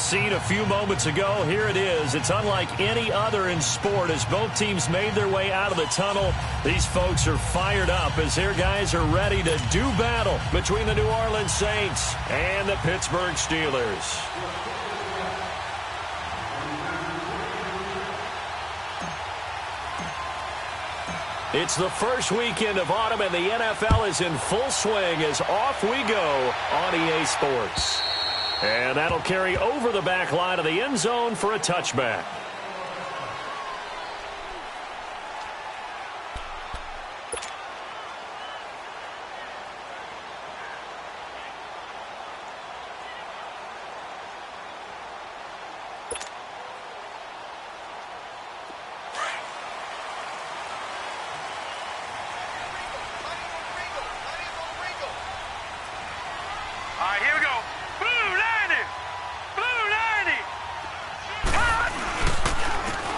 scene a few moments ago. Here it is. It's unlike any other in sport as both teams made their way out of the tunnel. These folks are fired up as their guys are ready to do battle between the New Orleans Saints and the Pittsburgh Steelers. It's the first weekend of autumn, and the NFL is in full swing as off we go on EA Sports. And that'll carry over the back line of the end zone for a touchback.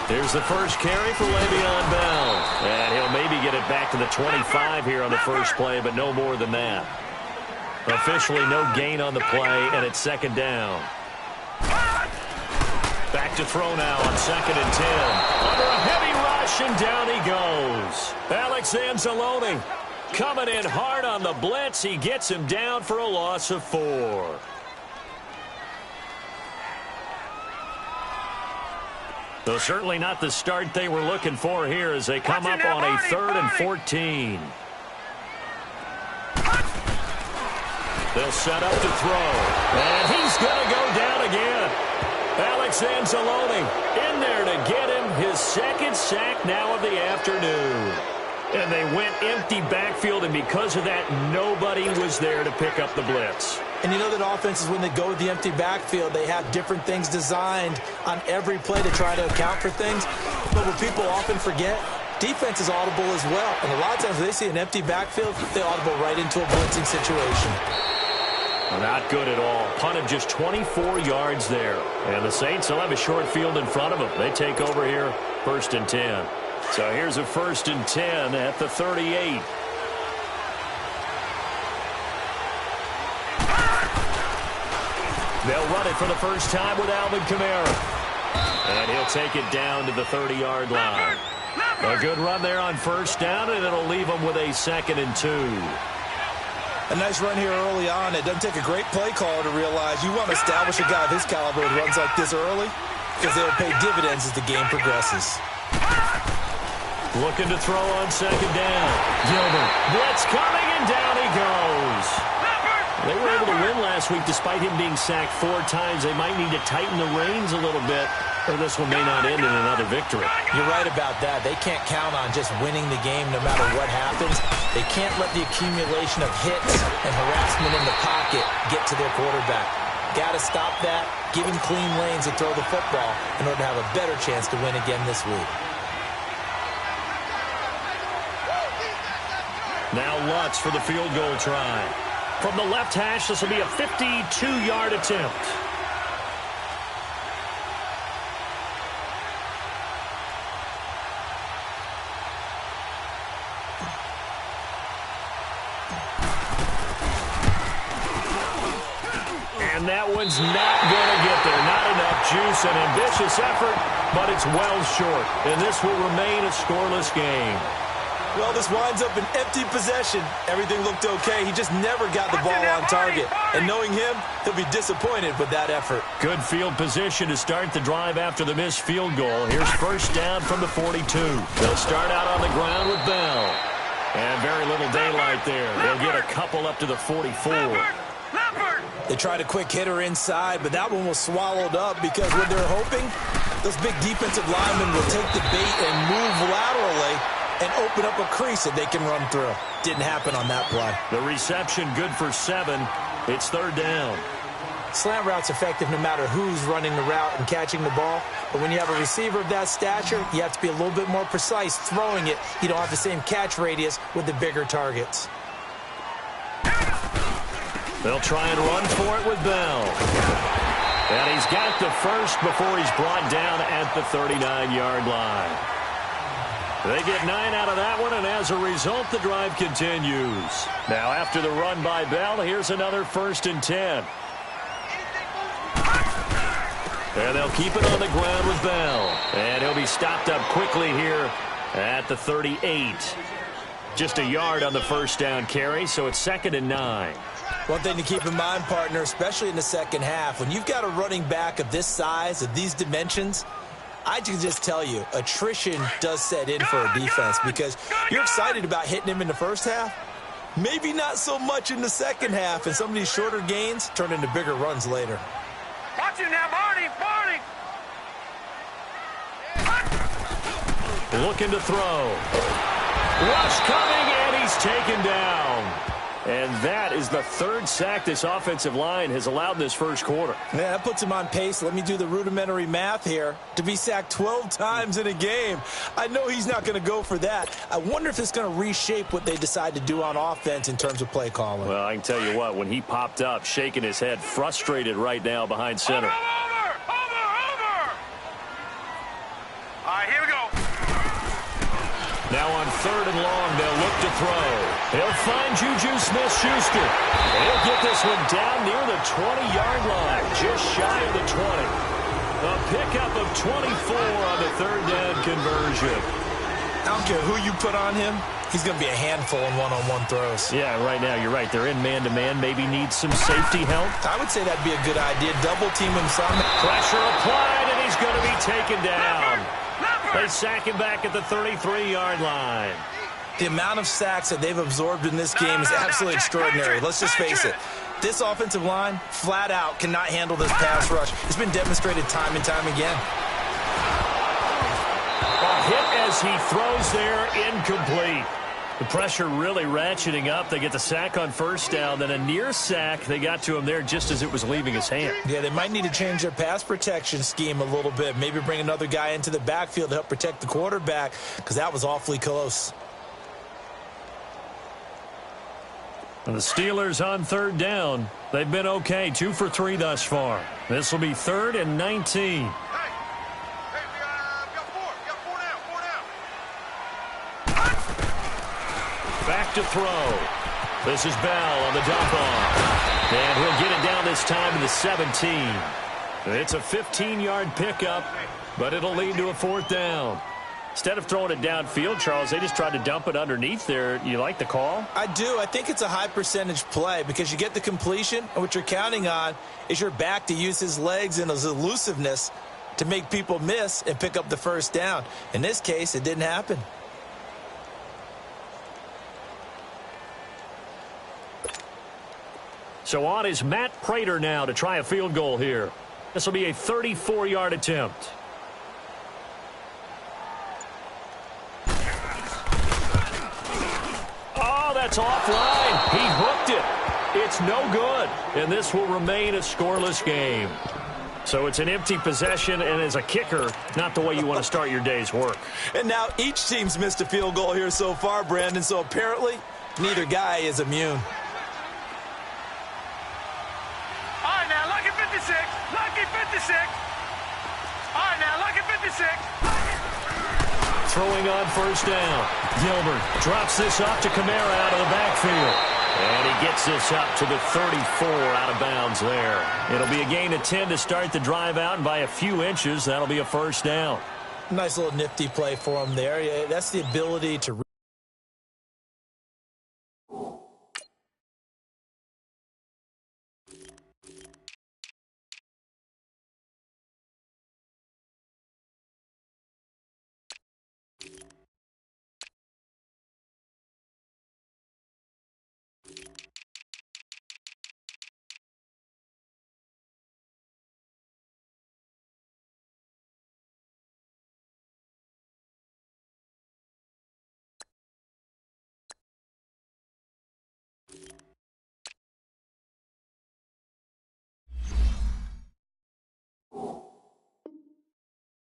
Here's the first carry for Le'Veon Bell. And he'll maybe get it back to the 25 here on the first play, but no more than that. Officially no gain on the play, and it's second down. Back to throw now on 2nd and 10. Under a heavy rush, and down he goes. Alex Anzalone coming in hard on the blitz. He gets him down for a loss of 4. So certainly not the start they were looking for here as they come up on a 3rd and 14. They'll set up to throw. And he's going to go down again. Alex Anzalone in there to get him his 2nd sack now of the afternoon. And they went empty backfield, and because of that, nobody was there to pick up the blitz. And you know that offenses, when they go with the empty backfield, they have different things designed on every play to try to account for things. But what people often forget, defense is audible as well. And a lot of times when they see an empty backfield, they audible right into a blitzing situation. Not good at all. Punt of just 24 yards there. And the Saints will have a short field in front of them. They take over here, 1st and 10. So here's a 1st and 10 at the 38. They'll run it for the first time with Alvin Kamara. And he'll take it down to the 30-yard line. A good run there on 1st down, and it'll leave them with a 2nd and 2. A nice run here early on. It doesn't take a great play caller to realize you want to establish a guy of his caliber that runs like this early because they'll pay dividends as the game progresses. Looking to throw on 2nd down. Gilbert. Blitz coming, and down he goes. They were able to win last week despite him being sacked 4 times. They might need to tighten the reins a little bit, or this one may not end in another victory. You're right about that. They can't count on just winning the game no matter what happens. They can't let the accumulation of hits and harassment in the pocket get to their quarterback. Got to stop that, give him clean lanes to throw the football in order to have a better chance to win again this week. Now Lutz for the field goal try. From the left hash, this will be a 52-yard attempt. And that one's not going to get there. Not enough juice. An ambitious effort, but it's well short. And this will remain a scoreless game. Well, this winds up an empty possession. Everything looked okay. He just never got the ball on target. And knowing him, he'll be disappointed with that effort. Good field position to start the drive after the missed field goal. Here's 1st down from the 42. They'll start out on the ground with Bell. And very little daylight there. They'll get a couple up to the 44. They tried a quick hitter inside, but that one was swallowed up because what they're hoping, those big defensive linemen will take the bait and move laterally and open up a crease that they can run through. Didn't happen on that play. The reception good for 7. It's 3rd down. Slant route's effective no matter who's running the route and catching the ball. But when you have a receiver of that stature, you have to be a little bit more precise throwing it. You don't have the same catch radius with the bigger targets. They'll try and run for it with Bell. And he's got the first before he's brought down at the 39-yard line. They get 9 out of that one, and as a result, the drive continues. Now, after the run by Bell, here's another 1st and 10. And they'll keep it on the ground with Bell. And he'll be stopped up quickly here at the 38. Just a yard on the first down carry, so it's 2nd and 9. One thing to keep in mind, partner, especially in the second half, when you've got a running back of this size, of these dimensions, I can just tell you, attrition does set in for a defense because you're excited about hitting him in the first half. Maybe not so much in the second half, and some of these shorter gains turn into bigger runs later. Watch him now, Barney! Looking to throw. Rush coming, and he's taken down. And that is the 3rd sack this offensive line has allowed in this first quarter. Yeah, that puts him on pace. Let me do the rudimentary math here. To be sacked 12 times in a game, I know he's not going to go for that. I wonder if it's going to reshape what they decide to do on offense in terms of play calling. Well, I can tell you what, when he popped up, shaking his head, frustrated right now behind center. Over! All right, here we go. Now on 3rd and long, they'll look to throw. He'll find Juju Smith-Schuster. He'll get this one down near the 20-yard line, just shy of the 20. A pickup of 24 on the 3rd down conversion. I don't care who you put on him. He's going to be a handful in one-on-one throws. Yeah, right now, you're right. They're in man-to-man. Maybe needs some safety help. I would say that'd be a good idea. Double team him some. Pressure applied, and he's going to be taken down. They sack him back at the 33-yard line. The amount of sacks that they've absorbed in this game is absolutely extraordinary. Let's just face it. This offensive line, flat out, cannot handle this pass rush. It's been demonstrated time and time again. A hit as he throws there, incomplete. The pressure really ratcheting up. They get the sack on first down, then a near sack. They got to him there just as it was leaving his hand. Yeah, they might need to change their pass protection scheme a little bit. Maybe bring another guy into the backfield to help protect the quarterback because that was awfully close. And the Steelers on 3rd down. They've been okay, 2 for 3 thus far. This will be 3rd and 19. Back to throw. This is Bell on the dump off. And he'll get it down this time to the 17. It's a 15-yard pickup, but it'll lead to a 4th down. Instead of throwing it downfield, Charles, they just tried to dump it underneath there. You like the call? I do. I think it's a high percentage play because you get the completion, and what you're counting on is your back to use his legs and his elusiveness to make people miss and pick up the first down. In this case, it didn't happen. So on is Matt Prater now to try a field goal here. This will be a 34-yard attempt. Oh, that's offline. He hooked it. It's no good. And this will remain a scoreless game. So it's an empty possession, and as a kicker, not the way you want to start your day's work. And now each team's missed a field goal here so far, Brandon, so apparently neither guy is immune. All right, now, lucky 56. Lucky 56. All right, now, lucky 56. Throwing on first down. Gilbert drops this off to Kamara out of the backfield. And he gets this up to the 34 out of bounds there. It'll be a gain of 10 to start the drive out, and by a few inches, that'll be a first down. Nice little nifty play for him there. Yeah, that's the ability to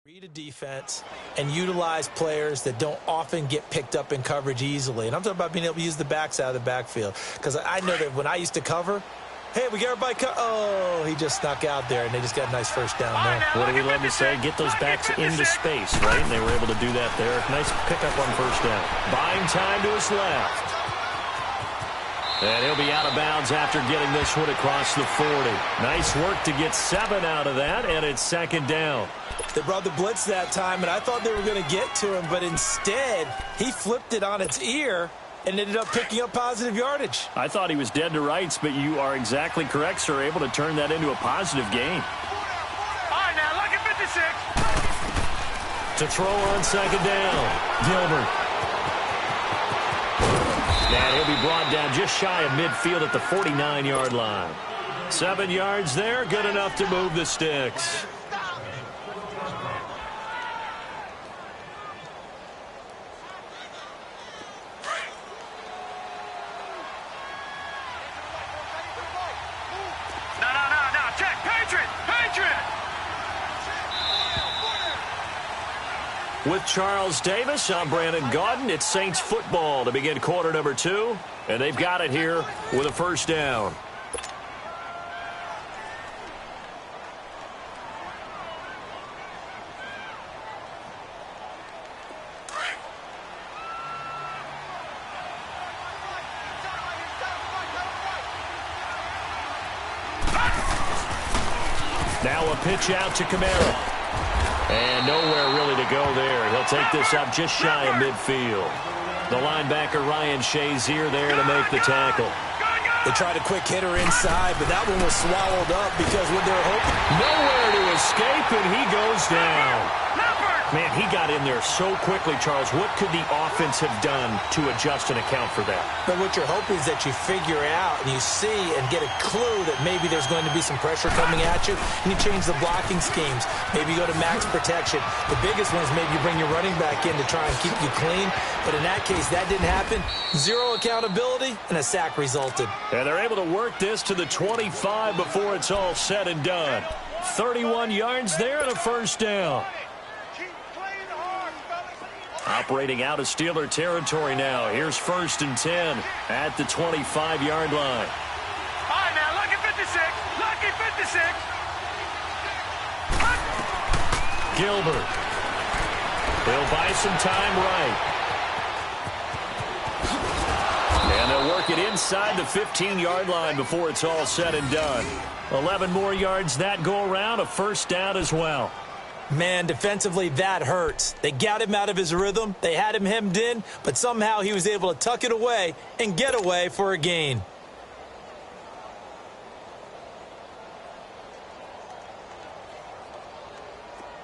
read a defense and utilize players that don't often get picked up in coverage easily. And I'm talking about being able to use the backs out of the backfield. Because I know that when I used to cover, hey, we got everybody oh, he just snuck out there, and they just got a nice first down there. What do we love to say? Get those backs into space, right? And they were able to do that there. Nice pickup on first down. Buying time to his left. And he'll be out of bounds after getting this one across the 40. Nice work to get 7 out of that, and it's second down. They brought the blitz that time, and I thought they were going to get to him, but instead, he flipped it on its ear and ended up picking up positive yardage. I thought he was dead to rights, but you are exactly correct, sir, able to turn that into a positive gain. All right, now, look at 56. To throw on second down, Gilbert. And he'll be brought down just shy of midfield at the 49-yard line. 7 yards there, good enough to move the sticks. No, check, Patriot. With Charles Davis, I'm Brandon Gaudin. It's Saints football to begin quarter number 2. And they've got it here with a first down. Now a pitch out to Kamara. And nowhere really to go there. He'll take this up just shy of midfield. The linebacker Ryan Shazier there to make the tackle. They tried a quick hitter inside, but that one was swallowed up because what they were hoping. Nowhere to escape, and he goes down. Man, he got in there so quickly, Charles. What could the offense have done to adjust and account for that? But what you're hoping is that you figure out and you see and get a clue that maybe there's going to be some pressure coming at you, and you change the blocking schemes. Maybe you go to max protection. The biggest one is maybe you bring your running back in to try and keep you clean. But in that case, that didn't happen. Zero accountability, and a sack resulted. And they're able to work this to the 25 before it's all said and done. 31 yards there and a first down. Operating out of Steeler territory now. Here's 1st and 10 at the 25-yard line. All right, now, look at 56. Lucky 56. Gilbert. He'll buy some time right. And they'll work it inside the 15-yard line before it's all said and done. 11 more yards that go around, a first down as well. Man, defensively, that hurts. They got him out of his rhythm. They had him hemmed in, but somehow he was able to tuck it away and get away for a gain.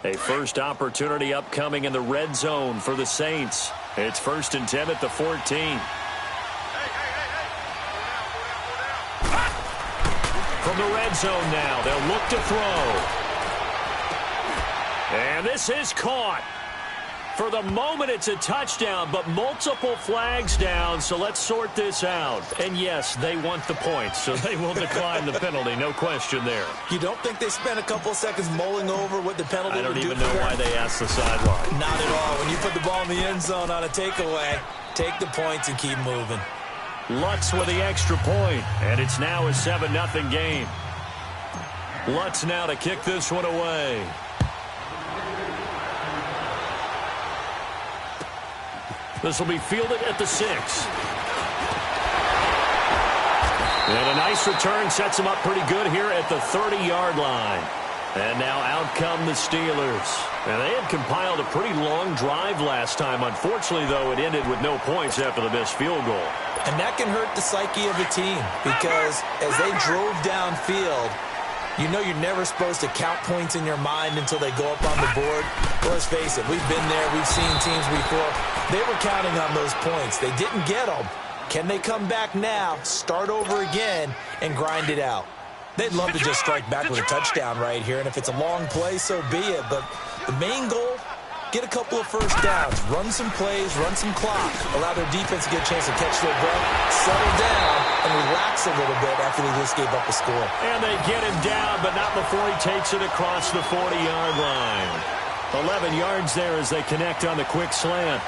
A first opportunity upcoming in the red zone for the Saints. It's 1st and 10 at the 14. From the red zone now, they'll look to throw. And this is caught. For the moment, it's a touchdown, but multiple flags down, so let's sort this out. And yes, they want the points, so they will decline the penalty, no question there. You don't think they spent a couple of seconds mulling over what the penalty would do? I don't even know why they asked the sideline. Not at all. When you put the ball in the end zone on a takeaway, take the points and keep moving. Lutz with the extra point, and it's now a 7-0 game. Lutz now to kick this one away. This will be fielded at the 6. And a nice return sets him up pretty good here at the 30-yard line. And now out come the Steelers. And they had compiled a pretty long drive last time. Unfortunately, though, it ended with no points after the missed field goal. And that can hurt the psyche of a team because as they drove downfield, you know you're never supposed to count points in your mind until they go up on the board. Well, let's face it, we've been there. We've seen teams before. They were counting on those points. They didn't get them. Can they come back now, start over again, and grind it out? They'd love to just strike back with a touchdown right here, and if it's a long play, so be it. But the main goal, get a couple of first downs, run some plays, run some clock, allow their defense to get a chance to catch their breath, settle down, and relax a little bit after they just gave up a score. And they get him down, but not before he takes it across the 40-yard line. 11 yards there as they connect on the quick slant.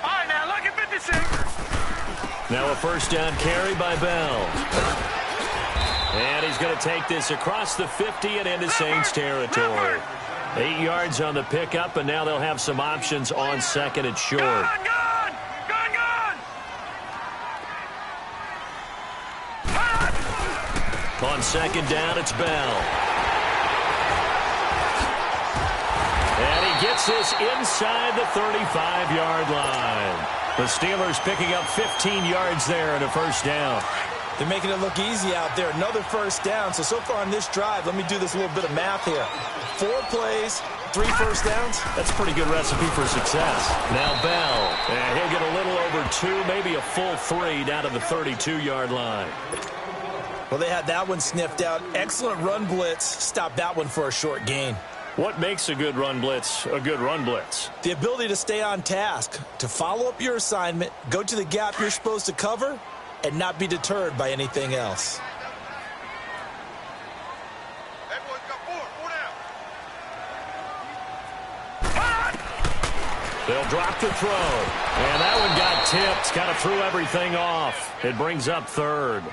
All right, now, look at 56. Now a first down carry by Bell. And he's going to take this across the 50 and into Saints territory. 8 yards on the pickup, and now they'll have some options on second and short. Gone! On second down, it's Bell. And he gets this inside the 35-yard line. The Steelers picking up 15 yards there in a first down. They're making it look easy out there. Another first down. So far on this drive, let me do this little bit of math here. 4 plays, 3 first downs. That's a pretty good recipe for success. Now Bell. And he'll get a little over 2, maybe a full 3 down to the 32-yard line. Well, they had that one sniffed out. Excellent run blitz. Stopped that one for a short gain. What makes a good run blitz a good run blitz? The ability to stay on task, to follow up your assignment, go to the gap you're supposed to cover, and not be deterred by anything else. That boy's got 4 down. They'll drop the throw. And that one got tipped. Kind of threw everything off. It brings up third.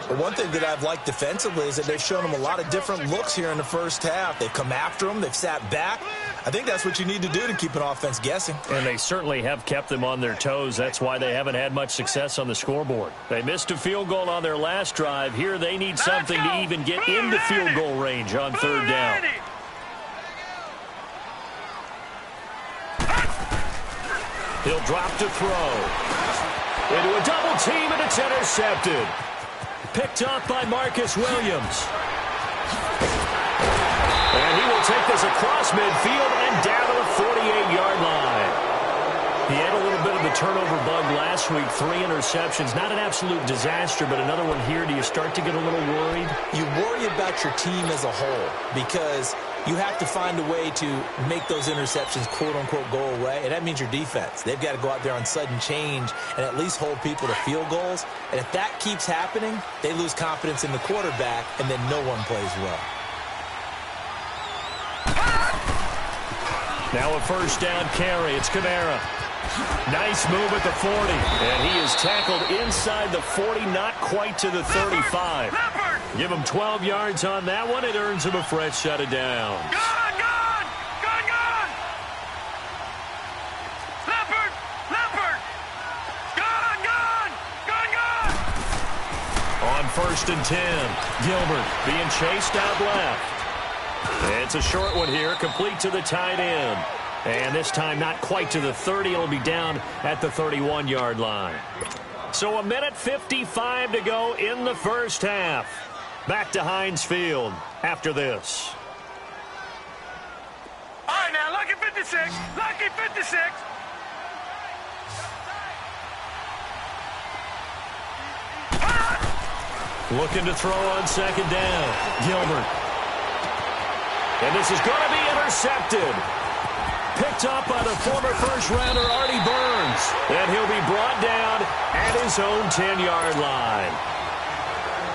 But one thing that I've liked defensively is that they've shown them a lot of different looks here in the first half. They've come after them. They've sat back. I think that's what you need to do to keep an offense guessing. And they certainly have kept them on their toes. That's why they haven't had much success on the scoreboard. They missed a field goal on their last drive. Here they need something to even get into field goal range on third down. He'll drop to throw. Into a double team, and it's intercepted. Picked off by Marcus Williams. And he will take this across midfield and down to the 48-yard line. He had a little bit of the turnover bug last week. 3 interceptions. Not an absolute disaster, but another one here. Do you start to get a little worried? You worry about your team as a whole because you have to find a way to make those interceptions, quote-unquote, go away, and that means your defense. They've got to go out there on sudden change and at least hold people to field goals. And if that keeps happening, they lose confidence in the quarterback, and then no one plays well. Now a first down carry. It's Kamara. Nice move at the 40. And he is tackled inside the 40, not quite to the 35. Give him 12 yards on that one. It earns him a fresh set of downs. Gone! Leopard! Gone! On first and 10, Gilbert being chased out left. It's a short one here, complete to the tight end. And this time not quite to the 30. It'll be down at the 31-yard line. So 1:55 to go in the first half. Back to Heinz Field after this. All right, now, lucky 56. Lucky 56. Looking to throw on second down. Gilbert. And this is going to be intercepted. Picked up by the former first-rounder Artie Burns. And he'll be brought down at his own 10-yard line.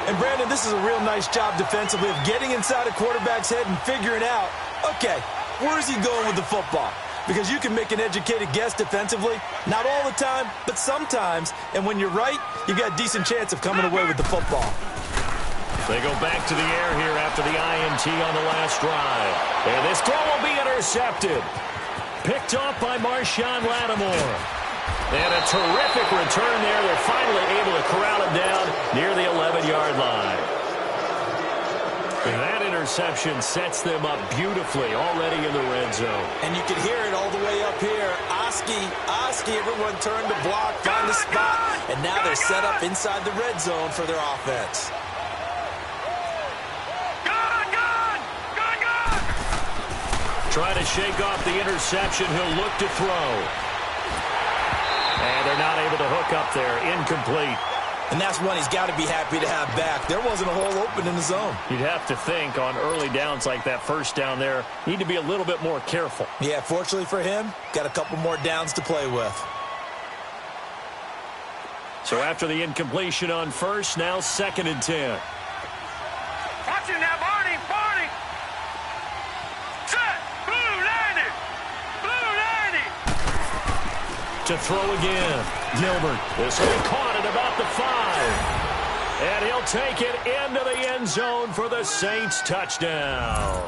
And, Brandon, this is a real nice job defensively of getting inside a quarterback's head and figuring out, okay, where's he going with the football? Because you can make an educated guess defensively. Not all the time, but sometimes. And when you're right, you got a decent chance of coming away with the football. They go back to the air here after the INT on the last drive. And this throw will be intercepted. Picked off by Marshawn Lattimore. And a terrific return there. They're finally able to corral him down near the 11-yard line. And that interception sets them up beautifully already in the red zone. And you can hear it all the way up here. Oski, everyone turned to block, find a spot. And now they're set up inside the red zone for their offense. Trying to shake off the interception. He'll look to throw. And they're not able to hook up there. Incomplete. And that's one he's got to be happy to have back. There wasn't a hole open in the zone. You'd have to think on early downs like that first down there, need to be a little bit more careful. Yeah, fortunately for him, got a couple more downs to play with. So after the incompletion on first, now second and 10. Watch it now, Barney. Set. Blue 90. To throw again. Gilbert. This will be caught at about the 5. And he'll take it into the end zone for the Saints touchdown.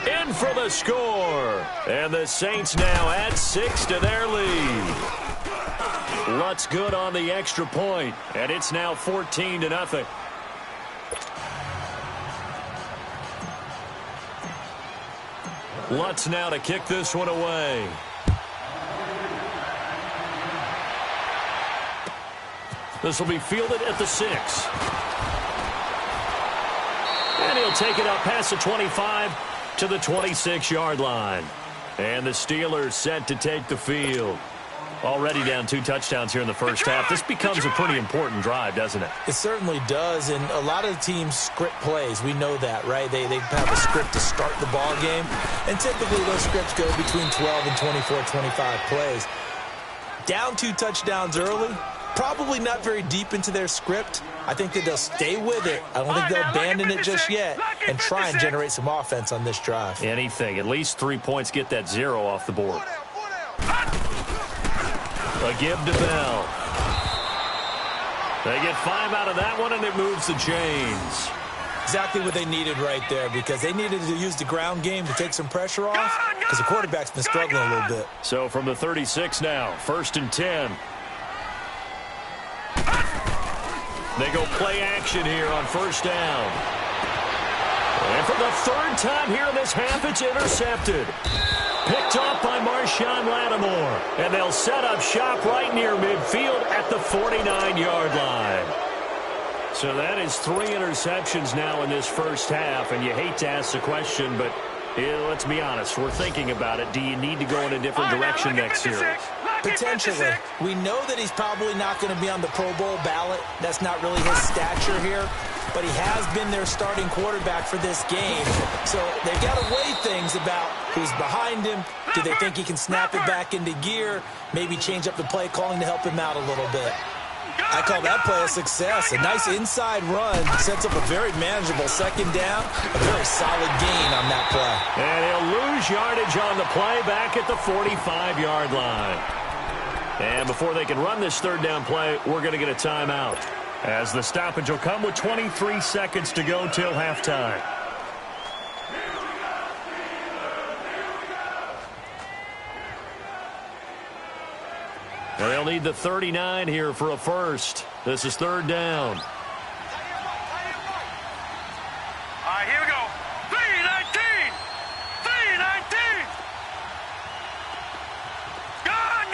In for the score. And the Saints now add 6 to their lead. Lutz good on the extra point, and it's now 14-0. Lutz now to kick this one away. This will be fielded at the 6. And he'll take it up past the 25 to the 26-yard line. And the Steelers set to take the field. Already down 2 touchdowns here in the first half. This becomes a pretty important drive, doesn't it? It certainly does, and a lot of the teams script plays. We know that, right? They have a script to start the ball game, and typically those scripts go between 12 and 24, 25 plays. Down 2 touchdowns early, probably not very deep into their script. I think that they'll stay with it. I don't think they'll abandon it just yet and try and generate some offense on this drive. Anything. At least 3 points, get that 0 off the board. A give to Bell. They get 5 out of that one, and it moves the chains. Exactly what they needed right there, because they needed to use the ground game to take some pressure off, because the quarterback's been struggling a little bit. So from the 36 now, 1st and 10. They go play action here on 1st down. And for the 3rd time here in this half, it's intercepted. Picked off by Marshawn Lattimore. And they'll set up shop right near midfield at the 49-yard line. So that is 3 interceptions now in this first half. And you hate to ask the question, but let's be honest. We're thinking about it. Do you need to go in a different direction next series? Potentially. We know that he's probably not going to be on the Pro Bowl ballot. That's not really his stature here. But he has been their starting quarterback for this game. So they've got to weigh things about who's behind him. Do they think he can snap it back into gear? Maybe change up the play calling to help him out a little bit. I call that play a success. A nice inside run sets up a very manageable 2nd down. A very solid gain on that play. And he'll lose yardage on the play back at the 45-yard line. And before they can run this 3rd down play, we're going to get a timeout, as the stoppage will come with 23 seconds to go till halftime. And they'll need the 39 here for a first. This is 3rd down. All right, here we go. 3-19. 3-19. Gun.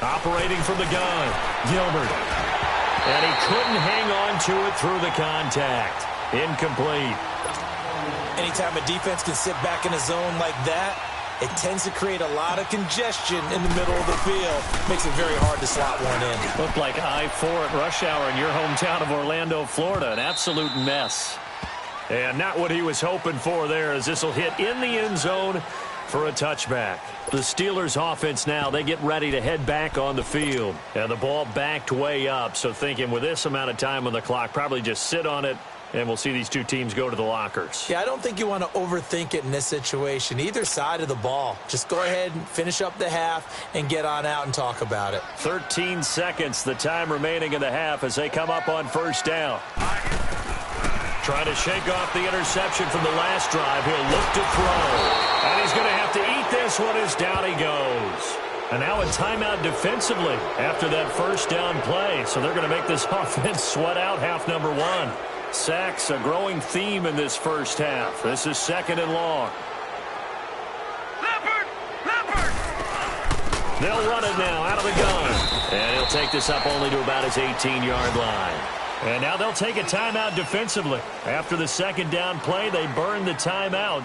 Operating from the gun, Gilbert. And he couldn't hang on to it through the contact. Incomplete. Anytime a defense can sit back in a zone like that, it tends to create a lot of congestion in the middle of the field. Makes it very hard to slot one in. Looked like I-4 at rush hour in your hometown of Orlando, Florida. An absolute mess. And not what he was hoping for there, as this will hit in the end zone for a touchback. The Steelers offense now, they get ready to head back on the field. And the ball backed way up, so thinking with this amount of time on the clock, probably just sit on it, and we'll see these two teams go to the lockers. Yeah, I don't think you want to overthink it in this situation. Either side of the ball. Just go ahead and finish up the half and get on out and talk about it. 13 seconds, the time remaining in the half as they come up on 1st down. Trying to shake off the interception from the last drive. He'll look to throw. And he's going to have to eat this one as down he goes. And now a timeout defensively after that 1st down play. So they're going to make this offense sweat out half number 1. Sacks, a growing theme in this first half. This is 2nd and long. Leopard! They'll run it now out of the gun. And he'll take this up only to about his 18-yard line. And now they'll take a timeout defensively. After the 2nd down play, they burn the timeout,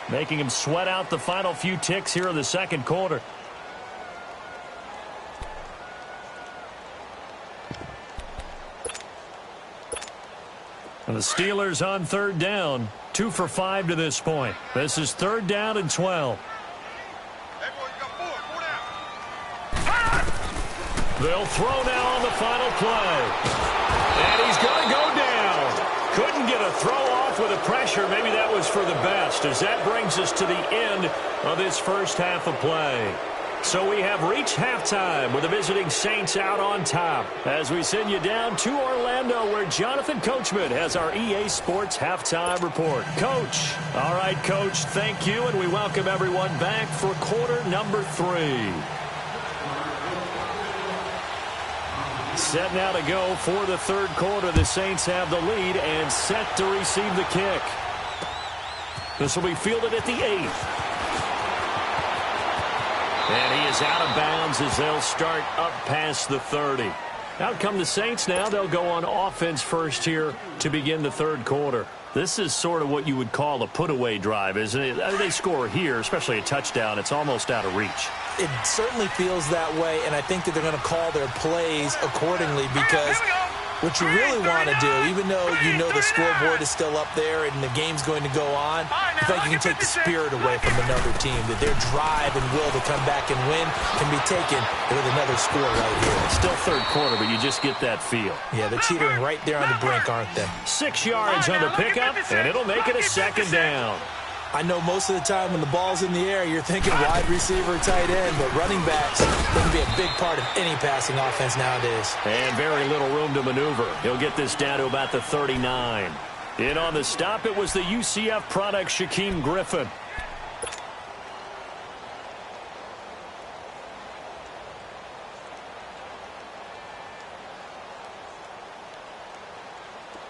making him sweat out the final few ticks here in the 2nd quarter. And the Steelers on 3rd down, 2 for 5 to this point. This is 3rd down and 12. They'll throw now on the final play. And he's going to go down. Couldn't get a throw off with the pressure. Maybe that was for the best, as that brings us to the end of this first half of play. So we have reached halftime with the visiting Saints out on top as we send you down to Orlando where Jonathan Coachman has our EA Sports halftime report. Coach. All right, Coach, thank you, and we welcome everyone back for quarter number 3. Set now to go for the third quarter. The Saints have the lead and set to receive the kick. This will be fielded at the 8th. And he is out of bounds as they'll start up past the 30. Out come the Saints now. They'll go on offense first here to begin the third quarter. This is sort of what you would call a put-away drive, isn't it? They score here, especially a touchdown. It's almost out of reach. It certainly feels that way, and I think that they're going to call their plays accordingly because what you really want to do, even though you know the scoreboard is still up there and the game's going to go on, I think you can take the spirit away from another team, that their drive and will to come back and win can be taken with another score right here. Still third quarter, but you just get that feel. Yeah, they're teetering right there on the brink, aren't they? 6 yards on the pickup, and it'll make it a second down. I know most of the time when the ball's in the air, you're thinking wide receiver, tight end, but running backs can be a big part of any passing offense nowadays. And very little room to maneuver. He'll get this down to about the 39. In on the stop, it was the UCF product, Shaquem Griffin.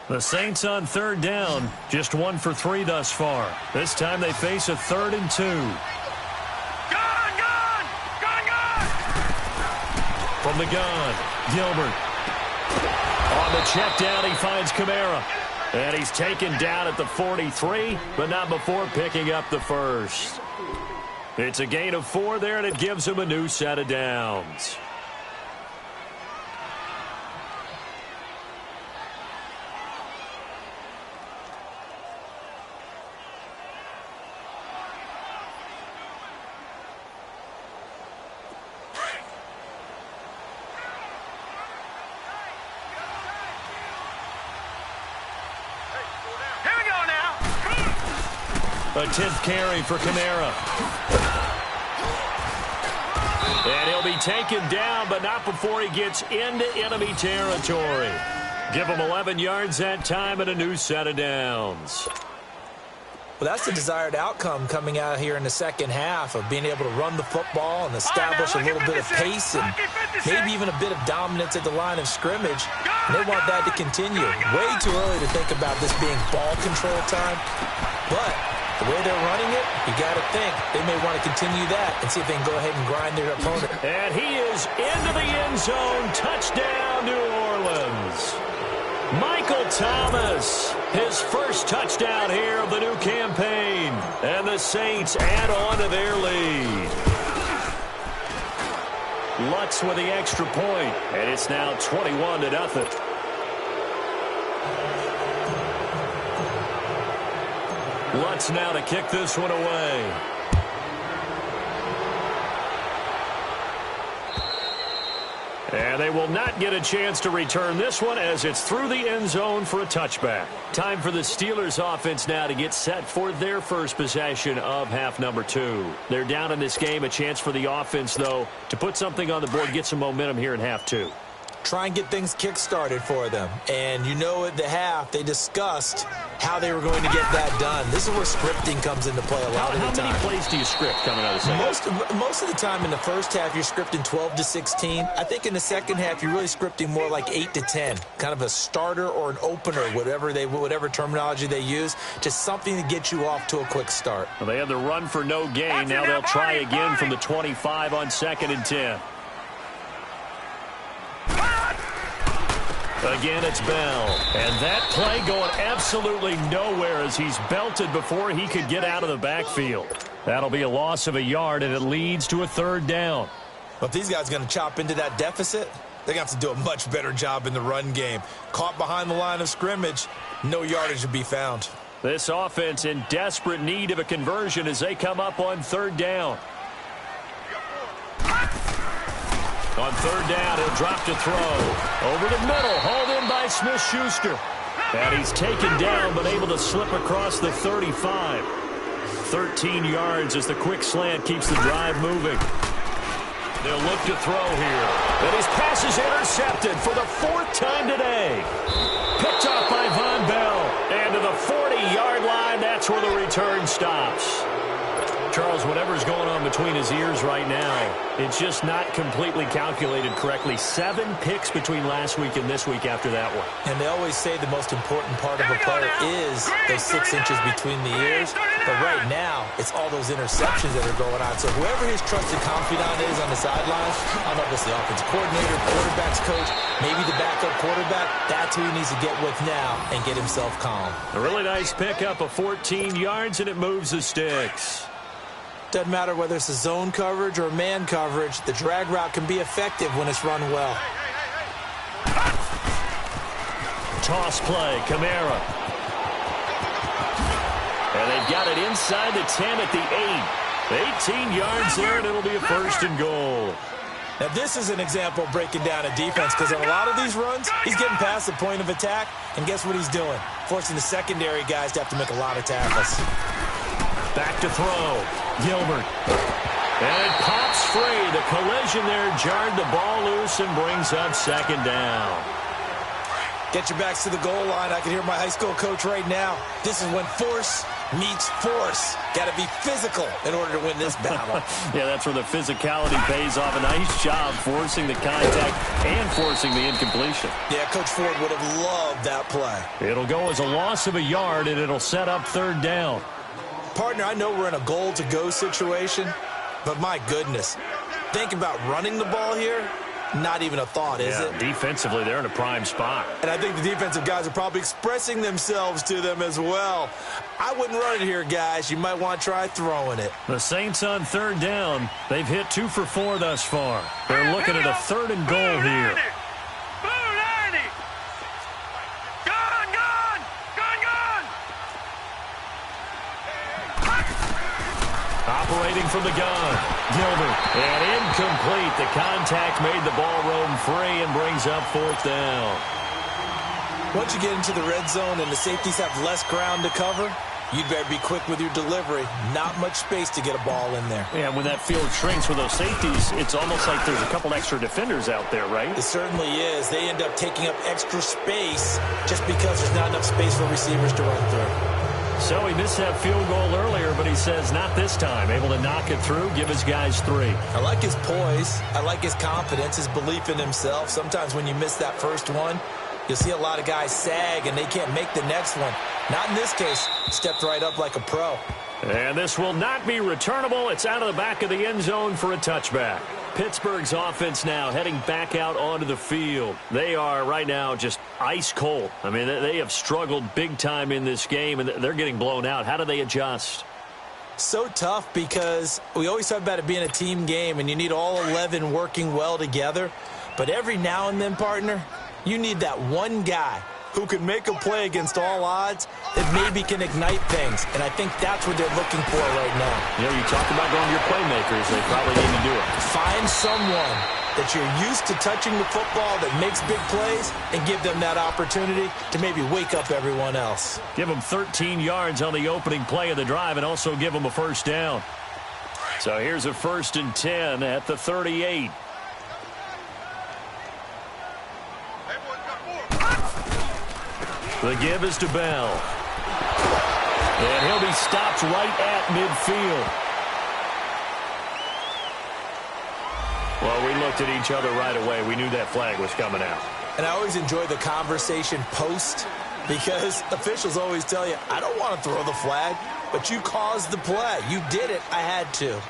The Saints on third down, just 1 for 3 thus far. This time they face a 3rd and 2. Gone! From the gun, Gilbert. On the check down, he finds Kamara. And he's taken down at the 43, but not before picking up the first. It's a gain of 4 there, and it gives him a new set of downs. A 10th carry for Kamara. And he'll be taken down, but not before he gets into enemy territory. Give him 11 yards that time and a new set of downs. Well, that's the desired outcome coming out here in the second half of being able to run the football and establish a little bit of pace and maybe even a bit of dominance at the line of scrimmage. And they want that to continue. Way too early to think about this being ball control time, but the way they're running it, you got to think they may want to continue that and see if they can go ahead and grind their opponent. And he is into the end zone. Touchdown, New Orleans. Michael Thomas, his first touchdown here of the new campaign. And the Saints add on to their lead. Lutz with the extra point, and it's now 21-0. Lutz now to kick this one away. And they will not get a chance to return this one as it's through the end zone for a touchback. Time for the Steelers offense now to get set for their first possession of half number 2. They're down in this game. A chance for the offense, though, to put something on the board, get some momentum here in half 2. Try and get things kick-started for them. And you know at the half, they discussed how they were going to get that done. This is where scripting comes into play a lot of the time. How many plays do you script coming out of the second? Most of the time in the first half, you're scripting 12 to 16. I think in the second half, you're really scripting more like 8 to 10. Kind of a starter or an opener, whatever terminology they use. Just something to get you off to a quick start. Well, they had the run for no gain. Now they'll try again from the 25 on 2nd and 10. Again, it's Bell. And that play going absolutely nowhere as he's belted before he could get out of the backfield. That'll be a loss of a yard, and it leads to a 3rd down. Well, if these guys are going to chop into that deficit, they're going to have to do a much better job in the run game. Caught behind the line of scrimmage, no yardage to be found. This offense in desperate need of a conversion as they come up on 3rd down. On 3rd down, he'll drop to throw. Over the middle, hauled in by Smith-Schuster. And he's taken down, but able to slip across the 35. 13 yards as the quick slant keeps the drive moving. They'll look to throw here. And his pass is intercepted for the 4th time today. Picked off by Von Bell. And to the 40-yard line, that's where the return stops. Charles, whatever's going on between his ears right now, it's just not completely calculated correctly. 7 picks between last week and this week after that one. And they always say the most important part of a player is those 6 inches between the ears. But right now, it's all those interceptions that are going on. So whoever his trusted confidant is on the sidelines, I don't know if it's the offensive coordinator, quarterback's coach, maybe the backup quarterback, that's who he needs to get with now and get himself calm. A really nice pickup of 14 yards, and it moves the sticks. Doesn't matter whether it's a zone coverage or man coverage, the drag route can be effective when it's run well. Toss play, Kamara. And they've got it inside the 10 at the 8. 18 yards there, and it'll be a 1st and goal. Now, this is an example of breaking down a defense because on a lot of these runs, he's getting past the point of attack, and guess what he's doing? Forcing the secondary guys to have to make a lot of tackles. Back to throw. Gilbert. And it pops free. The collision there jarred the ball loose and brings up 2nd down. Get your backs to the goal line. I can hear my high school coach right now. This is when force meets force. Got to be physical in order to win this battle. Yeah, that's where the physicality pays off. A nice job forcing the contact and forcing the incompletion. Yeah, Coach Ford would have loved that play. It'll go as a loss of a yard, and it'll set up 3rd down. Partner, I know we're in a goal-to-go situation, but my goodness, think about running the ball here, not even a thought, is it? Defensively, they're in a prime spot. And I think the defensive guys are probably expressing themselves to them as well. I wouldn't run it here, guys. You might want to try throwing it. The Saints on 3rd down. They've hit 2 for 4 thus far. They're looking at a 3rd and goal here. Operating from the gun, Gilbert, and incomplete. The contact made the ball roam free and brings up 4th down. Once you get into the red zone and the safeties have less ground to cover, you'd better be quick with your delivery. Not much space to get a ball in there. Yeah, when that field shrinks with those safeties, it's almost like there's a couple extra defenders out there, right? It certainly is. They end up taking up extra space just because there's not enough space for receivers to run through. So he missed that field goal earlier, but he says not this time. Able to knock it through, give his guys 3. I like his poise. I like his confidence, his belief in himself. Sometimes when you miss that first one, you'll see a lot of guys sag and they can't make the next one. Not in this case. Stepped right up like a pro. And this will not be returnable. It's out of the back of the end zone for a touchback. Pittsburgh's offense now heading back out onto the field. They are right now just ice cold. I mean, they have struggled big time in this game, and they're getting blown out. How do they adjust? So tough because we always talk about it being a team game, and you need all 11 working well together. But every now and then, partner, you need that one guy who can make a play against all odds that maybe can ignite things. And I think that's what they're looking for right now. You know, you talk about going to your playmakers. They probably need to do it. Find someone that you're used to touching the football that makes big plays and give them that opportunity to maybe wake up everyone else. Give them 13 yards on the opening play of the drive and also give them a 1st down. So here's a 1st and 10 at the 38. The give is to Bell. And he'll be stopped right at midfield. Well, we looked at each other right away. We knew that flag was coming out. And I always enjoy the conversation post because officials always tell you, I don't want to throw the flag, but you caused the play. You did it. I had to.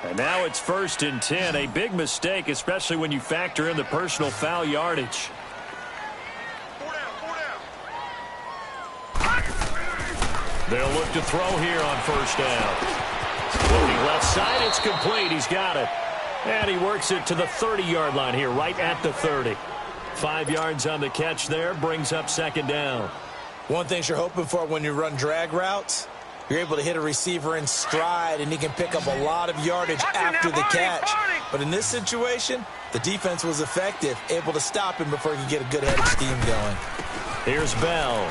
And now it's 1st and 10. A big mistake, especially when you factor in the personal foul yardage. They'll look to throw here on 1st down. Looking left side, it's complete. He's got it. And he works it to the 30-yard line here, right at the 30. 5 yards on the catch there, brings up 2nd down. One thing you're hoping for when you run drag routes, you're able to hit a receiver in stride, and he can pick up a lot of yardage after the catch. But in this situation, the defense was effective, able to stop him before he could get a good head of steam going. Here's Bell.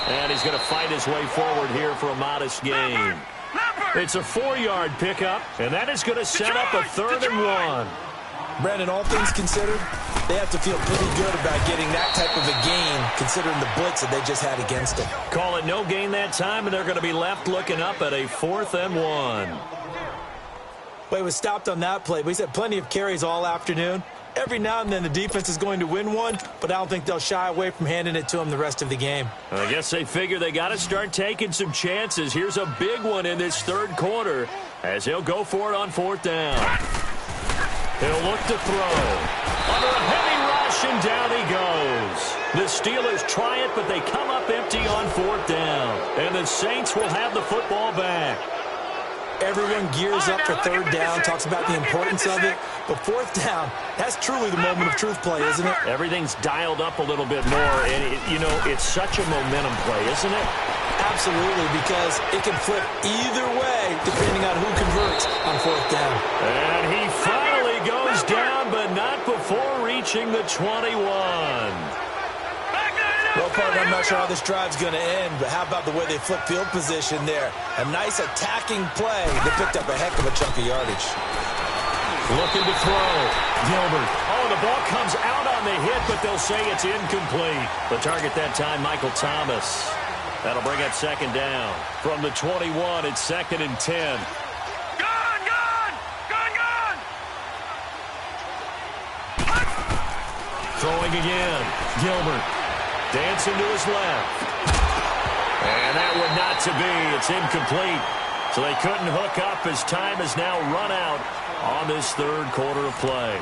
And he's going to fight his way forward here for a modest gain. It's a 4-yard pickup, and that is going to set up a 3rd and 1. Brandon, all things considered, they have to feel pretty good about getting that type of a gain, considering the blitz that they just had against them. Call it no gain that time, and they're going to be left looking up at a 4th and 1. Well, he was stopped on that play, but he's had plenty of carries all afternoon. Every now and then the defense is going to win one, but I don't think they'll shy away from handing it to him the rest of the game. I guess they figure they got to start taking some chances. Here's a big one in this 3rd quarter as he'll go for it on 4th down. He'll look to throw. Under a heavy rush, and down he goes. The Steelers try it, but they come up empty on 4th down. And the Saints will have the football back. Everyone gears up for 3rd down, talks about the importance of it. But 4th down, that's truly the moment of truth play, isn't it? Everything's dialed up a little bit more. And, it's such a momentum play, isn't it? Absolutely, because it can flip either way depending on who converts on 4th down. And he finally goes down, but not before reaching the 21. Well, partner, I'm not sure how this drive's going to end, but how about the way they flip field position there? A nice attacking play that picked up a heck of a chunk of yardage. Looking to throw. Gilbert. Oh, the ball comes out on the hit, but they'll say it's incomplete. The target that time, Michael Thomas. That'll bring up 2nd down. From the 21, it's 2nd and 10. Throwing again. Gilbert. Dancing to his left. And that would not to be. It's incomplete. So they couldn't hook up as time has now run out on this 3rd quarter of play.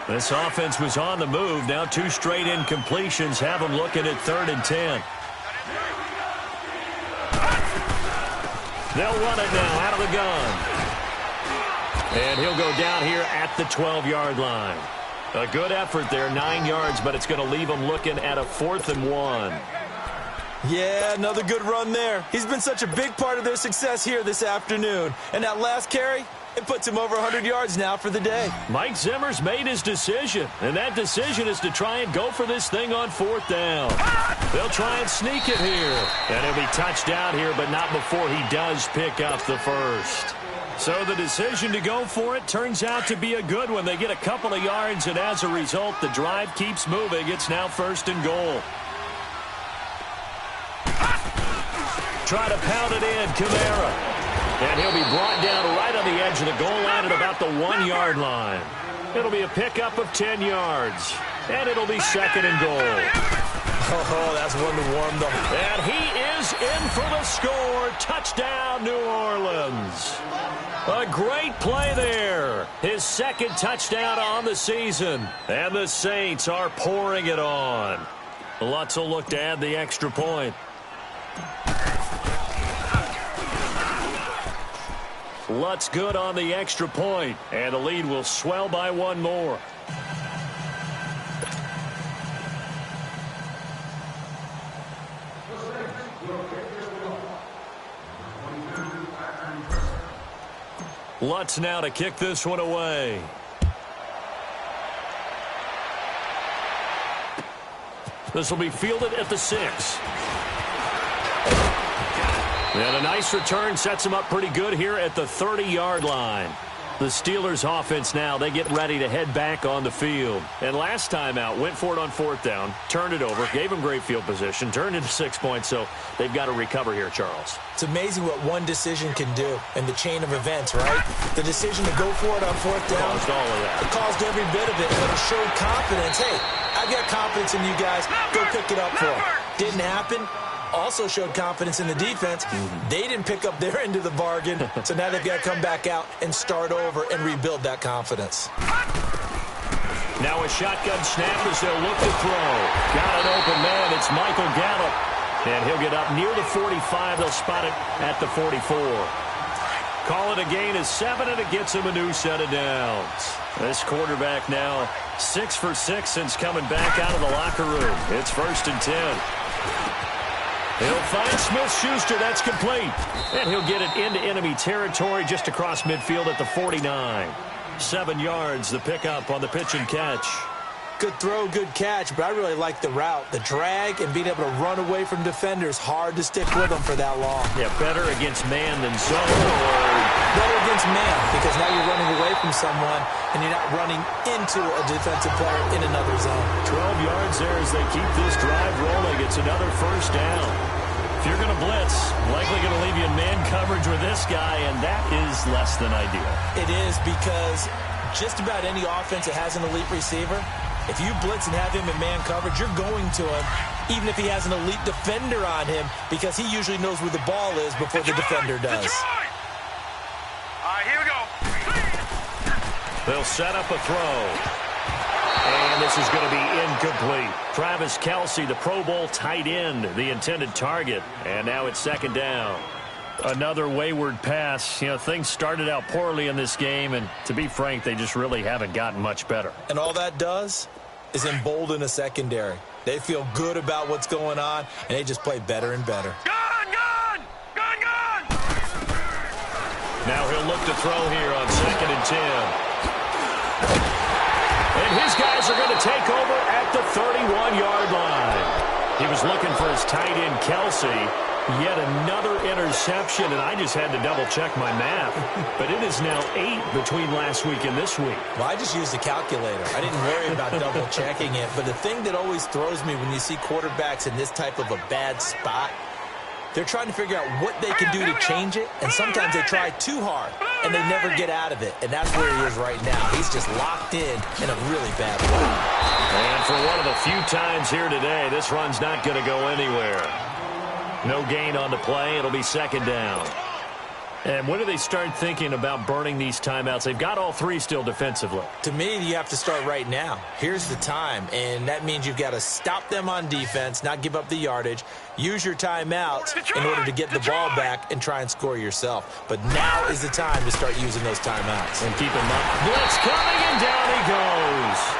This offense was on the move. Now 2 straight incompletions have them looking at 3rd and 10. They'll run it now out of the gun. And he'll go down here at the 12-yard line. A good effort there, 9 yards, but it's going to leave him looking at a 4th and 1. Yeah, another good run there. He's been such a big part of their success here this afternoon. And that last carry, it puts him over 100 yards now for the day. Mike Zimmer's made his decision, and that decision is to try and go for this thing on 4th down. They'll try and sneak it here. And he'll be touched down here, but not before he does pick up the first. So the decision to go for it turns out to be a good one. They get a couple of yards, and as a result, the drive keeps moving. It's now 1st and goal. Try to pound it in, Kamara. And he'll be brought down right on the edge of the goal line at about the 1-yard line. It'll be a pickup of 10 yards. And it'll be 2nd and goal. Oh, that's one to warm them. And he is in for the score. Touchdown, New Orleans. A great play there. His 2nd touchdown on the season. And the Saints are pouring it on. Lutz will look to add the extra point. Lutz good on the extra point. And the lead will swell by 1 more. Lutz now to kick this one away. This will be fielded at the 6. And a nice return sets him up pretty good here at the 30-yard line. The Steelers offense now, they get ready to head back on the field. And last time out, went for it on 4th down, turned it over, gave them great field position, turned into 6 points, so they've got to recover here, Charles. It's amazing what one decision can do in the chain of events, right? The decision to go for it on 4th down. Caused all of that. It caused every bit of it, but it showed confidence. Hey, I've got confidence in you guys. Go pick it up for them. Didn't happen. Also showed confidence in the defense. They didn't pick up their end of the bargain, so now they've got to come back out and start over and rebuild that confidence. Now a shotgun snap as they'll look to throw. Got an open man. It's Michael Gallup. And he'll get up near the 45. They'll spot it at the 44. Call it a gain of 7, and it gets him a new set of downs. This quarterback now 6 for 6 since coming back out of the locker room. It's 1st and 10. He'll find Smith-Schuster. That's complete. And he'll get it into enemy territory just across midfield at the 49. 7 yards, the pickup on the pitch and catch. Good throw, good catch, but I really like the route. The drag and being able to run away from defenders, hard to stick with them for that long. Yeah, better against man than zone, or better against man, because now you're running away from someone and you're not running into a defensive player in another zone. 12 yards there as they keep this drive rolling. It's another first down. If you're going to blitz, likely going to leave you in man coverage with this guy, and that is less than ideal. It is, because just about any offense that has an elite receiver, if you blitz and have him in man coverage, you're going to him, even if he has an elite defender on him, because he usually knows where the ball is before the defender does. All right, here we go. They'll set up a throw. And this is going to be incomplete. Travis Kelce, the Pro Bowl tight end, the intended target. And now it's second down. Another wayward pass. You know, things started out poorly in this game, and to be frank, they just really haven't gotten much better. And all that does is embolden a secondary. They feel good about what's going on, and they just play better and better. Gun, gun! Gun, gun! Now he'll look to throw here on 2nd and 10. And his guys are going to take over at the 31-yard line. He was looking for his tight end, Kelce. Yet another interception, and I just had to double-check my math. But it is now 8 between last week and this week. Well, I just used a calculator. I didn't worry about double-checking it. But the thing that always throws me when you see quarterbacks in this type of a bad spot, they're trying to figure out what they can do to change it, and sometimes they try too hard, and they never get out of it. And that's where he is right now. He's just locked in a really bad way. And for one of the few times here today, this run's not going to go anywhere. No gain on the play. It'll be second down. And when do they start thinking about burning these timeouts? They've got all 3 still defensively. To me, you have to start right now. Here's the time, and that means you've got to stop them on defense, not give up the yardage, use your timeouts in order to get the ball back and try and score yourself. But now is the time to start using those timeouts. And keep in mind, blitz coming, and down he goes.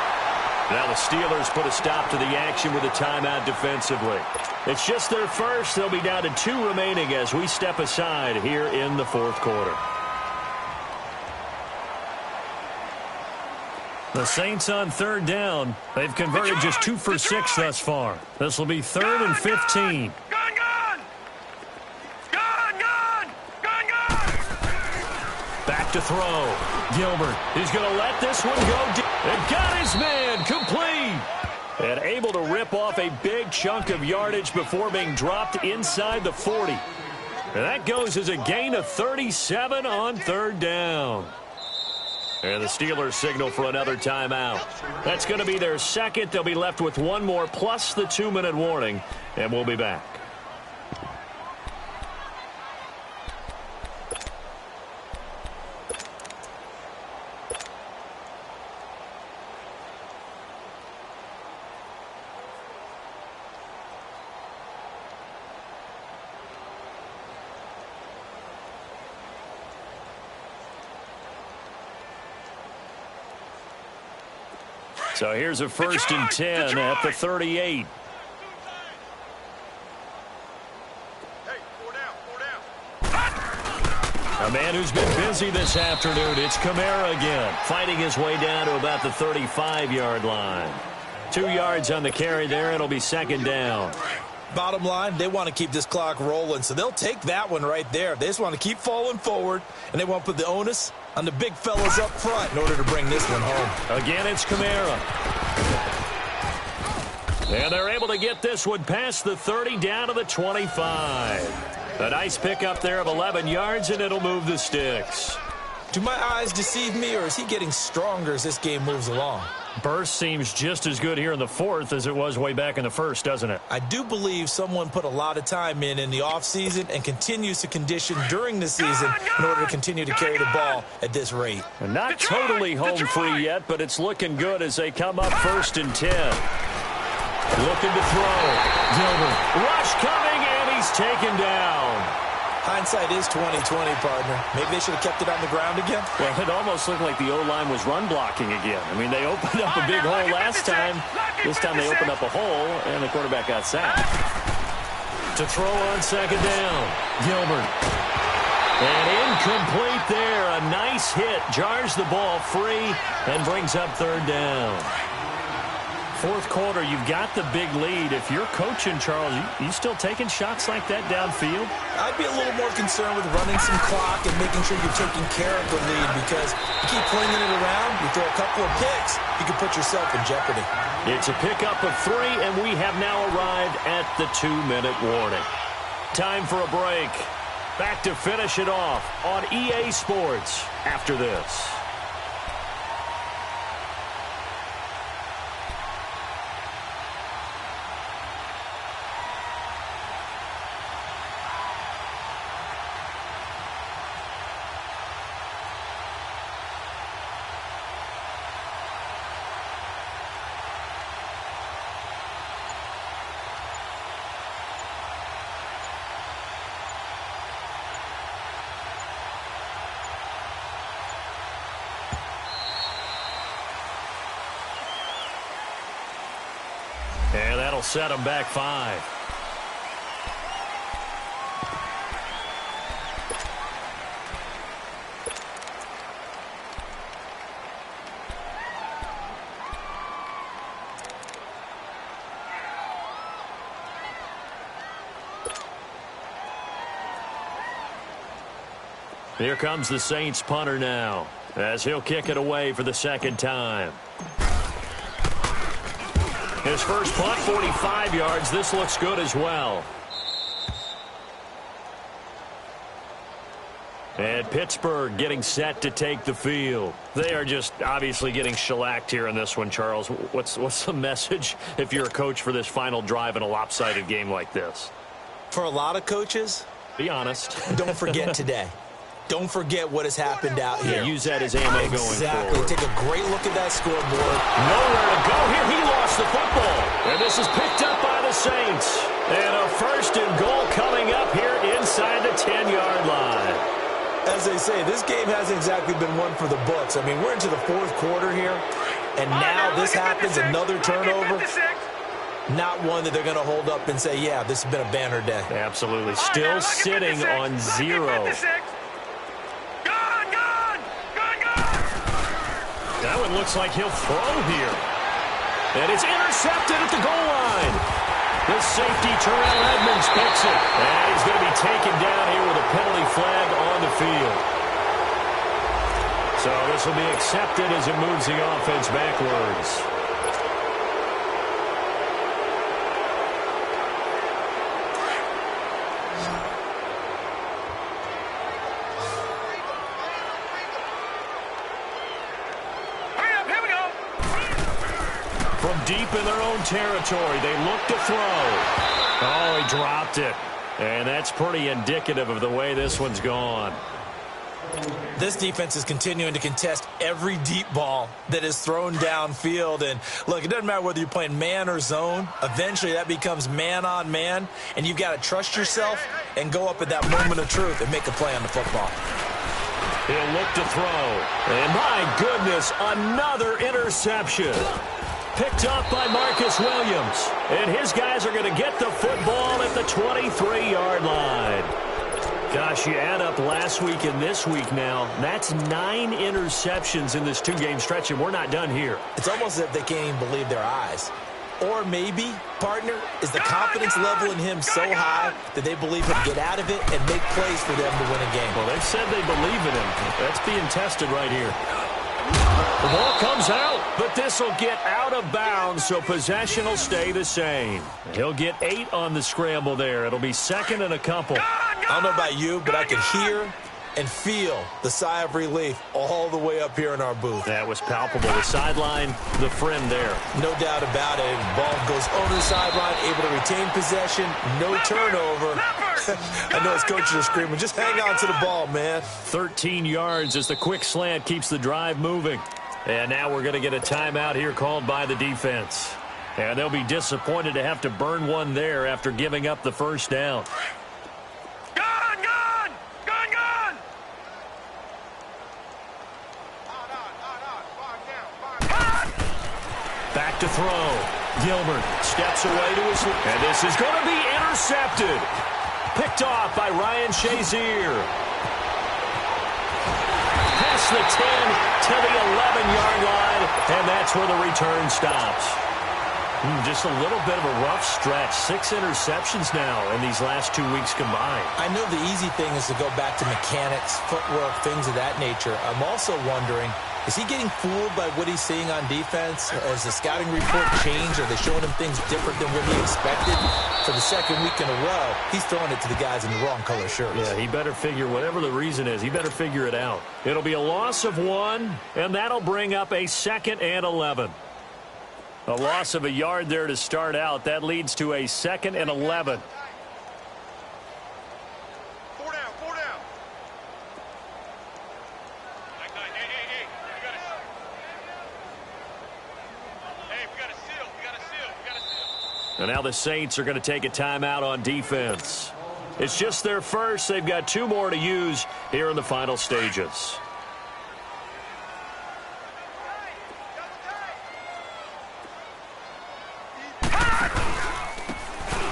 Now the Steelers put a stop to the action with a timeout defensively. It's just their first. They'll be down to 2 remaining as we step aside here in the 4th quarter. The Saints on 3rd down. They've converted just 2 for 6 thus far. This will be 3rd and 15. Gun, gun! Gun, gun! Gun, gun! Back to throw. Gilbert, he's going to let this one go deep. And got his man complete. And able to rip off a big chunk of yardage before being dropped inside the 40. And that goes as a gain of 37 on 3rd down. And the Steelers signal for another timeout. That's going to be their second. They'll be left with 1 more plus the 2-minute warning. And we'll be back. So here's a 1st and 10 at the 38. A man who's been busy this afternoon. It's Kamara again, fighting his way down to about the 35-yard line. 2 yards on the carry there. It'll be second down. Bottom line, they want to keep this clock rolling, so they'll take that one right there. They just want to keep falling forward, and they want to put the onus on the big fellas up front in order to bring this one home. Again, it's Kamara. And they're able to get this one past the 30 down to the 25. A nice pickup there of 11 yards, and it'll move the sticks. Do my eyes deceive me, or is he getting stronger as this game moves along? Burst seems just as good here in the 4th as it was way back in the 1st, doesn't it? I do believe someone put a lot of time in the offseason and continues to condition during the season in order to continue to carry the ball at this rate. And not totally home free yet, but it's looking good as they come up 1st and 10. Looking to throw. Gilbert. Rush coming, and he's taken down. Hindsight is 20/20, partner. Maybe they should have kept it on the ground again. Well, it almost looked like the O-line was run blocking again. I mean, they opened up a big hole last time. This time they opened up a hole, and the quarterback got sacked. To throw on second down. Gilbert. And incomplete there. A nice This hit jars the ball free and brings up third down. Fourth quarter, you've got the big lead. If you're coaching, Charles, you still taking shots like that downfield? I'd be a little more concerned with running some clock and making sure you're taking care of the lead, because you keep flinging it around, you throw a couple of picks, you can put yourself in jeopardy. It's a pickup of 3, and we have now arrived at the 2-minute warning. Time for a break. Back to finish it off on EA Sports after this. And that'll set them back 5. Here comes the Saints punter now, as he'll kick it away for the second time. His first punt, 45 yards. This looks good as well. And Pittsburgh getting set to take the field. They are just obviously getting shellacked here in this one, Charles. What's the message if you're a coach for this final drive in a lopsided game like this? For a lot of coaches, be honest. Don't forget today. Don't forget what has happened out here. Yeah, use that as ammo going forward. Take a great look at that scoreboard. Nowhere to go here. He lost the football. And this is picked up by the Saints. And a 1st and goal coming up here inside the 10-yard line. As they say, this game hasn't exactly been one for the books. I mean, we're into the 4th quarter here, and now this happens, another turnover. Not one that they're going to hold up and say, yeah, this has been a banner day. Absolutely. Still sitting on 0. That one looks like he'll throw here. And it's intercepted at the goal line. The safety, Terrell Edmonds, picks it. And he's going to be taken down here with a penalty flag on the field. So this will be accepted as it moves the offense backwards. From deep in their own territory, they look to throw. Oh, he dropped it. And that's pretty indicative of the way this one's gone. This defense is continuing to contest every deep ball that is thrown downfield. And, look, it doesn't matter whether you're playing man or zone. Eventually, that becomes man-on-man, and you've got to trust yourself and go up at that moment of truth and make a play on the football. He'll look to throw. And, my goodness, another interception. Picked up by Marcus Williams. And his guys are going to get the football at the 23-yard line. Gosh, you add up last week and this week now, that's 9 interceptions in this 2-game stretch, and we're not done here. It's almost as if they can't even believe their eyes. Or maybe, partner, is the confidence level in him so high that they believe he'll get out of it and make plays for them to win a game. Well, they've said they believe in him. That's being tested right here. The ball comes out, but this will get out of bounds, so possession will stay the same. He'll get 8 on the scramble there. It'll be 2nd and a couple. I don't know about you, but I could hear and feel the sigh of relief all the way up here in our booth. That was palpable. The sideline, the friend there. No doubt about it. The ball goes over the sideline, able to retain possession, no turnover. I know his coaches are screaming, just hang on to the ball, man. 13 yards as the quick slant keeps the drive moving. And now we're going to get a timeout here called by the defense. And they'll be disappointed to have to burn one there after giving up the first down. Back to throw. Gilbert steps away to his left. And this is going to be intercepted. Picked off by Ryan Shazier. Pass across the 10 to the 11-yard line, and that's where the return stops. Just a little bit of a rough stretch. 6 interceptions now in these last 2 weeks combined. I know the easy thing is to go back to mechanics, footwork, things of that nature. I'm also wondering, is he getting fooled by what he's seeing on defense? Has the scouting report changed? Are they showing him things different than what he expected? For the second week in a row, he's throwing it to the guys in the wrong color shirts. Yeah, he better figure, whatever the reason is, he better figure it out. It'll be a loss of 1, and that'll bring up a 2nd and 11. A loss of a yard there to start out. That leads to a 2nd and 11. 4 down, 4 down. Hey, we got a seal, we got a seal. And now the Saints are going to take a timeout on defense. It's just their first. They've got 2 more to use here in the final stages.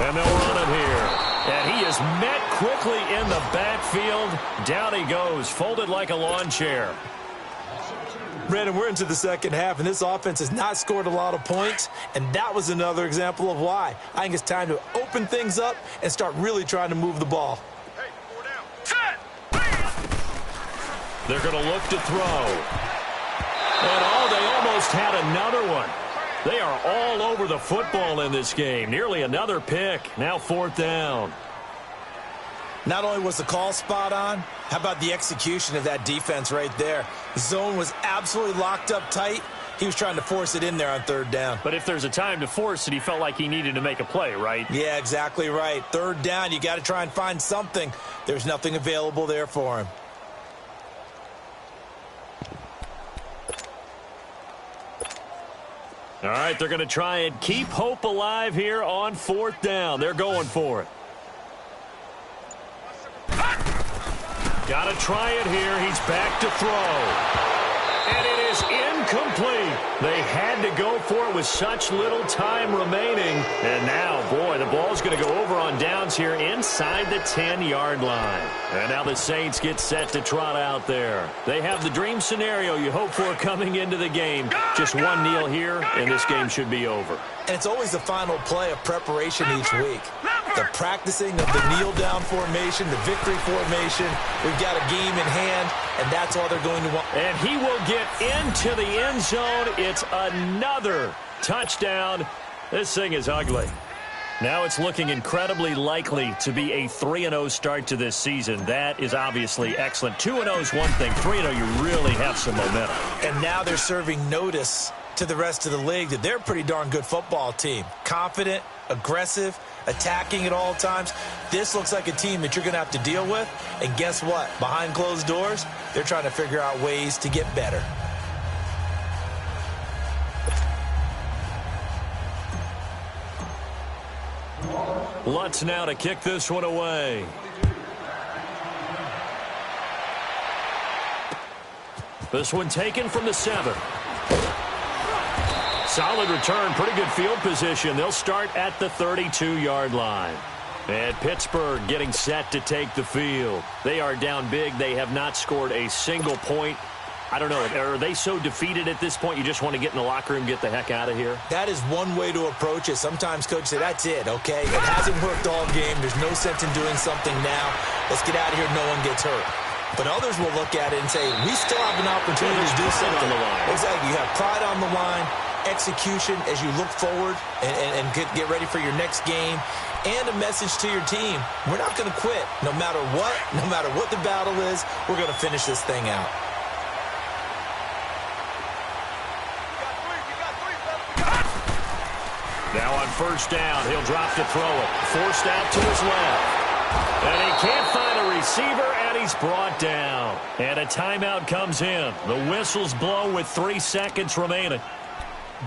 And they'll run it here. And he is met quickly in the backfield. Down he goes, folded like a lawn chair. Brandon, we're into the second half, and this offense has not scored a lot of points, and that was another example of why. I think it's time to open things up and start really trying to move the ball. Hey, 4 down. Set! They're going to look to throw. And they almost had another one. They are all over the football in this game. Nearly another pick. Now 4th down. Not only was the call spot on, how about the execution of that defense right there? The zone was absolutely locked up tight. He was trying to force it in there on 3rd down. But if there's a time to force it, he felt like he needed to make a play, right? Yeah, exactly right. 3rd down, you got to try and find something. There's nothing available there for him. All right, they're going to try and keep hope alive here on 4th down. They're going for it. Got to try it here. He's back to throw. And it is incomplete. They had to go for it with such little time remaining. And now, boy, the ball's going to go over on downs here inside the 10-yard line. And now the Saints get set to trot out there. They have the dream scenario you hope for coming into the game. Just one kneel here, and this game should be over. And it's always the final play of preparation each week. The practicing of the kneel-down formation, the victory formation. We've got a game in hand, and that's all they're going to want. And he will get into the end zone. It's another touchdown. This thing is ugly. Now it's looking incredibly likely to be a 3-0 start to this season. That is obviously excellent. 2-0 is one thing. 3-0, you really have some momentum. And now they're serving notice to the rest of the league that they're a pretty darn good football team. Confident, aggressive, attacking at all times. This looks like a team that you're going to have to deal with. And guess what? Behind closed doors, they're trying to figure out ways to get better. Lutz now to kick this one away. This one taken from the 7. Solid return, pretty good field position. They'll start at the 32-yard line. And Pittsburgh getting set to take the field. They are down big. They have not scored a single point. I don't know, are they so defeated at this point you just want to get in the locker room, get the heck out of here? That is one way to approach it. Sometimes coaches say, that's it, okay? It hasn't worked all game. There's no sense in doing something now. Let's get out of here. No one gets hurt. But others will look at it and say, we still have an opportunity to do something. On the line. Exactly. You have pride on the line, execution as you look forward and get ready for your next game, and a message to your team. We're not going to quit. No matter what the battle is, we're going to finish this thing out. Now on 1st down, he'll drop to throw it. Forced out to his left. And he can't find a receiver, and he's brought down. And a timeout comes in. The whistles blow with 3 seconds remaining.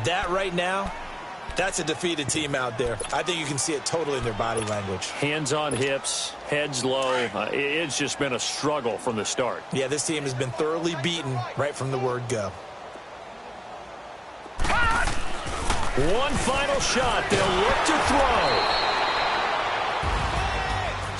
That right now, that's a defeated team out there. I think you can see it totally in their body language. Hands on hips, heads low. It's just been a struggle from the start. Yeah, this team has been thoroughly beaten right from the word go. One final shot. They'll look to throw.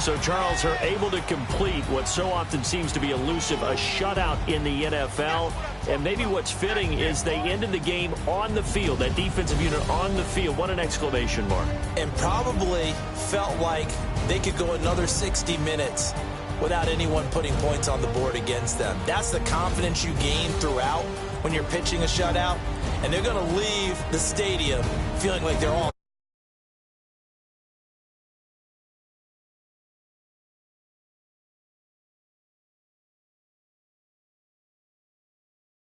So, Charles, are able to complete what so often seems to be elusive, a shutout in the NFL. And maybe what's fitting is they ended the game on the field, that defensive unit on the field. What an exclamation mark. And probably felt like they could go another 60 minutes without anyone putting points on the board against them. That's the confidence you gain throughout when you're pitching a shutout. And they're going to leave the stadium feeling like they're all